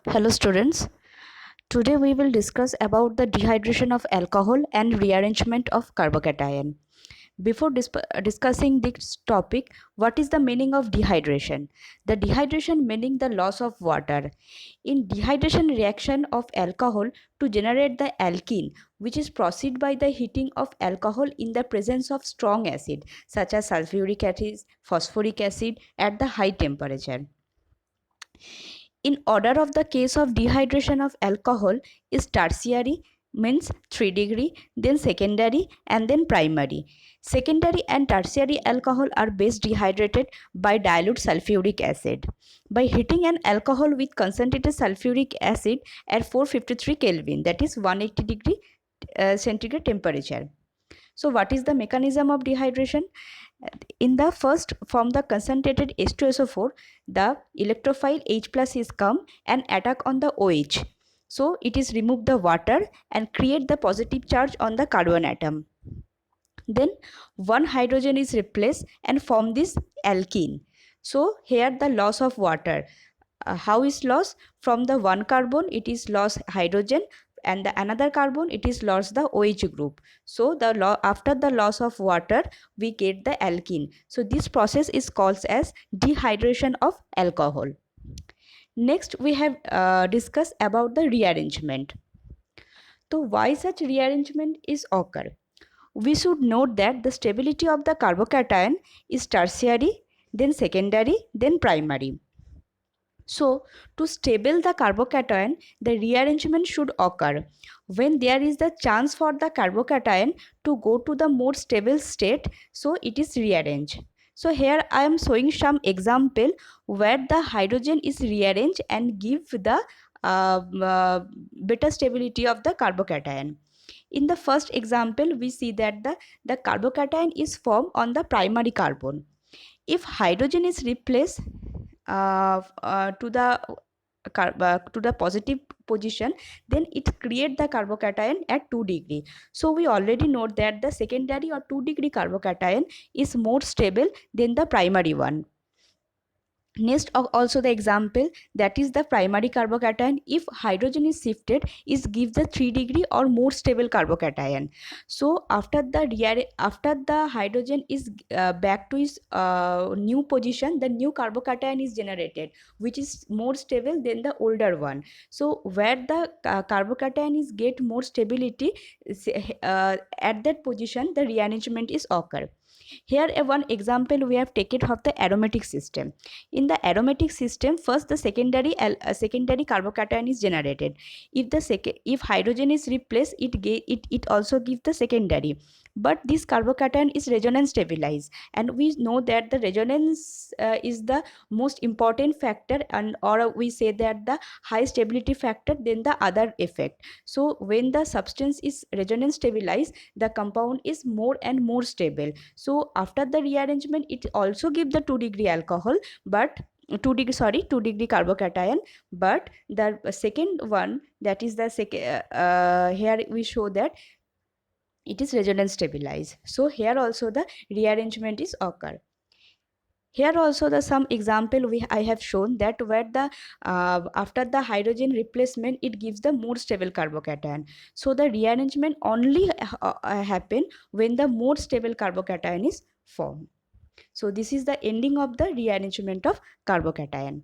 Hello students, today we will discuss about the dehydration of alcohol and rearrangement of carbocation. Before discussing this topic, what is the meaning of dehydration? The dehydration meaning the loss of water. In dehydration reaction of alcohol to generate the alkene, which is proceed by the heating of alcohol in the presence of strong acid such as sulfuric acid, phosphoric acid at the high temperature. In order of the case of dehydration of alcohol is tertiary, means 3 degree, then secondary and then primary. Secondary and tertiary alcohol are best dehydrated by dilute sulfuric acid. By heating an alcohol with concentrated sulfuric acid at 453 Kelvin, that is 180 degree centigrade temperature. So what is the mechanism of dehydration? In the first, from the concentrated H2SO4, the electrophile H plus is come and attack on the OH. So it is remove the water and create the positive charge on the carbon atom. Then one hydrogen is replaced and form this alkene. So here the loss of water. How is loss? From the one carbon it is lost hydrogen, and the another carbon it is lost the OH group. So after the loss of water we get the alkene. So this process is called as dehydration of alcohol. Next we have discussed about the rearrangement. So why such rearrangement is occur? We should note that the stability of the carbocation is tertiary, then secondary, then primary. So, to stable the carbocation, the rearrangement should occur when there is the chance for the carbocation to go to the more stable state, so it is rearranged. So here I am showing some example where the hydrogen is rearranged and give the better stability of the carbocation. In the first example, we see that the carbocation is formed on the primary carbon. If hydrogen is replaced to the positive position, then it create the carbocation at 2 degree. So we already know that the secondary or 2 degree carbocation is more stable than the primary one. Next also the example, that is the primary carbocation, if hydrogen is shifted, is give the 3 degree or more stable carbocation. So after the hydrogen is back to its new position, the new carbocation is generated which is more stable than the older one. So where the carbocation is get more stability, at that position the rearrangement is occur. Here one example we have taken of the aromatic system. In the aromatic system, first the secondary carbocation is generated. If hydrogen is replaced, it also gives the secondary. But this carbocation is resonance stabilized, and we know that the resonance is the most important factor, and or we say that the high stability factor than the other effect. So when the substance is resonance stabilized, the compound is more and more stable. So after the rearrangement, it also gives the 2 degree alcohol, but 2 degree carbocation. But the second one, that is the second, here we show that it is resonance stabilized. So here also the rearrangement is occur. Here also the some example I have shown that where the after the hydrogen replacement it gives the more stable carbocation. So the rearrangement only happen when the more stable carbocation is formed. So this is the ending of the rearrangement of carbocation.